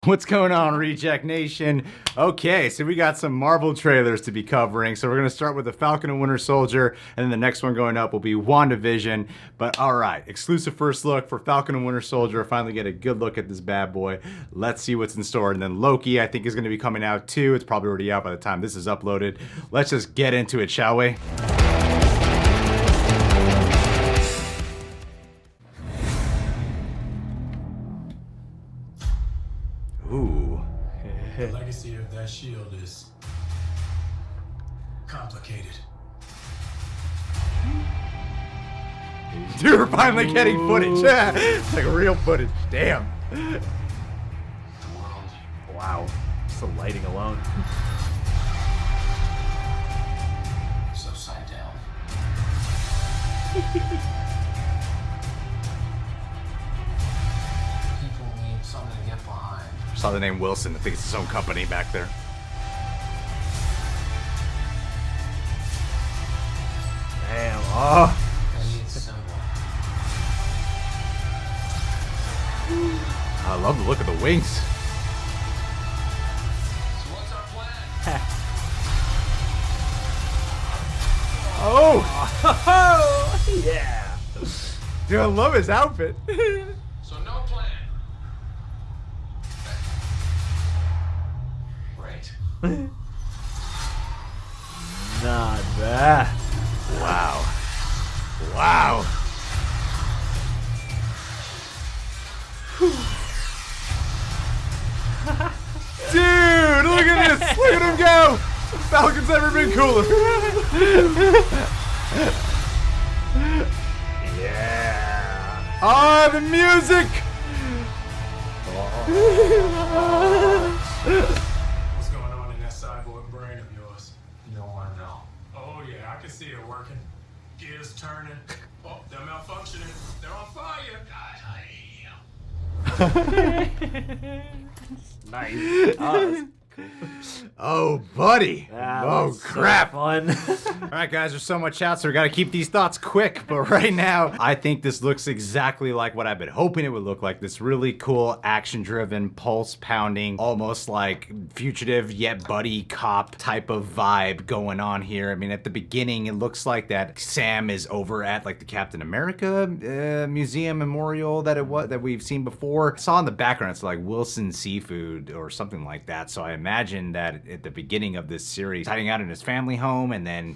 What's going on, Reject Nation? Okay, so we got some Marvel trailers to be covering. So we're going to start with the Falcon and Winter Soldier, and then the next one going up will be WandaVision. But all right, exclusive first look for Falcon and Winter Soldier. Finally get a good look at this bad boy. Let's see what's in store. And then Loki, I think, is going to be coming out too. It's probably already out by the time this is uploaded. Let's just get into it, shall we? Ooh. The legacy of that shield is complicated. Dude, we're finally getting footage. It's like real footage. Damn. The world Wow. Just the lighting alone. is upside down. People need something to get behind. Saw the name Wilson. I think it's his own company back there. Damn. Oh. They need symbol. I love the look of the wings. So what's our plan? Oh! Yeah. Dude, I love his outfit. So no plan. Great. Not bad. Wow. Wow. Dude, look at this. Look at him go. Falcon's never been cooler. Yeah. Oh, the music. What's going on in that cyborg brain of yours? You don't want to know. Oh yeah, I can see it working. Gears turning. Oh, they're malfunctioning. They're on fire. God, I hate you. Nice. Oh, Oh, buddy. that Oh, was so crap. fun. All right, guys, there's so much out, so we got to keep these thoughts quick. But right now, I think this looks exactly like what I've been hoping it would look like. This really cool, action-driven, pulse-pounding, almost like fugitive yet buddy cop type of vibe going on here. I mean, at the beginning, it looks like that Sam is over at like the Captain America museum memorial that we've seen before. I saw in the background, it's like Wilson Seafood or something like that. So I imagine that at the beginning of this series, hiding out in his family home, and then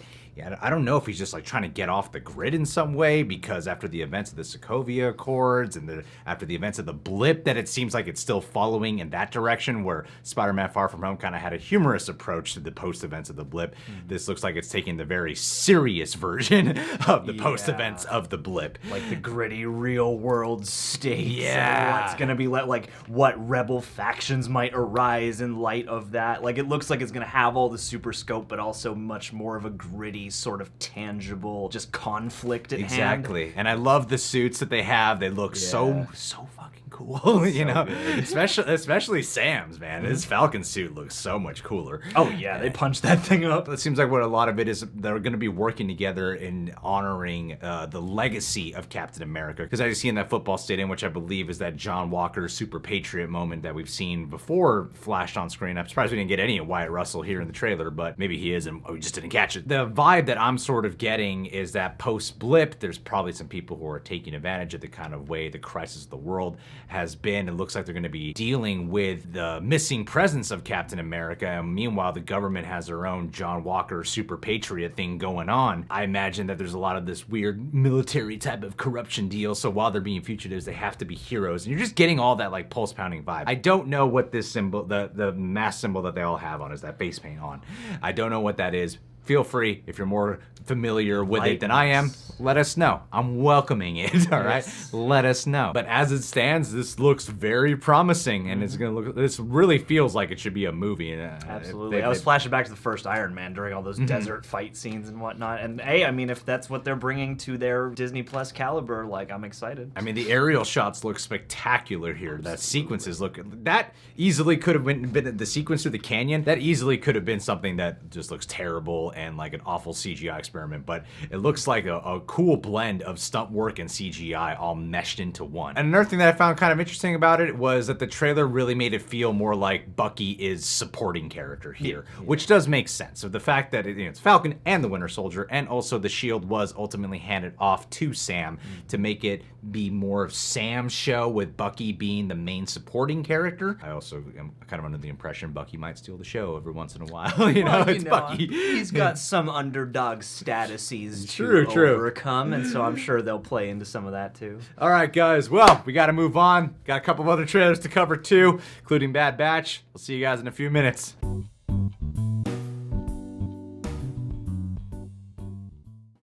I don't know if he's just like trying to get off the grid in some way, because after the events of the Sokovia Accords and after the events of the blip, that it seems like it's still following in that direction, where Spider-Man Far From Home kind of had a humorous approach to the post events of the blip. This looks like it's taking the very serious version of the post events of the blip. Like the gritty real world stakes. Yeah. And what's gonna be like what rebel factions might arise in light of that. Like it looks like it's gonna have all the super scope, but also much more of a gritty, sort of tangible, just conflict at hand. Exactly. And I love the suits that they have. They look so fucking cool, you know? good. Especially Sam's, man. His Falcon suit looks so much cooler. Oh yeah, they punched that thing up. It seems like what a lot of it is, they're going to be working together in honoring the legacy of Captain America. Because as you see in that football stadium, which I believe is that John Walker Super Patriot moment that we've seen before flashed on screen. I'm surprised we didn't get any of Wyatt Russell here in the trailer, but maybe he is and we just didn't catch it. The vibe that I'm sort of getting is that post-blip, there's probably some people who are taking advantage of the kind of way the crisis of the world has been. It looks like they're going to be dealing with the missing presence of Captain America, and meanwhile the government has their own John Walker Super Patriot thing going on. I imagine that there's a lot of this weird military type of corruption deal, so while they're being fugitives, they have to be heroes, and you're just getting all that like pulse-pounding vibe. I don't know what this symbol, the mask symbol that they all have on, is that face paint on. I don't know what that is. Feel free, if you're more familiar with it than I am, let us know. I'm welcoming it, all right? Let us know. But as it stands, this looks very promising, and it's gonna look, this really feels like it should be a movie. Absolutely. I was flashing back to the first Iron Man during all those desert fight scenes and whatnot. And hey, I mean, if that's what they're bringing to their Disney Plus caliber, like, I'm excited. I mean, the aerial shots look spectacular here. That sequences look, that easily could have been the sequence through the canyon, that easily could have been something that just looks terrible and like an awful CGI experiment, but it looks like a cool blend of stunt work and CGI all meshed into one. And another thing that I found kind of interesting about it was that the trailer really made it feel more like Bucky is supporting character here, which does make sense. So the fact that it's Falcon and the Winter Soldier, and also the shield was ultimately handed off to Sam to make it be more of Sam's show, with Bucky being the main supporting character. I also am kind of under the impression Bucky might steal the show every once in a while. It's Bucky. He's got some underdog statuses True. to overcome, and so I'm sure they'll play into some of that too. All right, guys. Well, we got to move on. Got a couple of other trailers to cover too, including Bad Batch. We'll see you guys in a few minutes.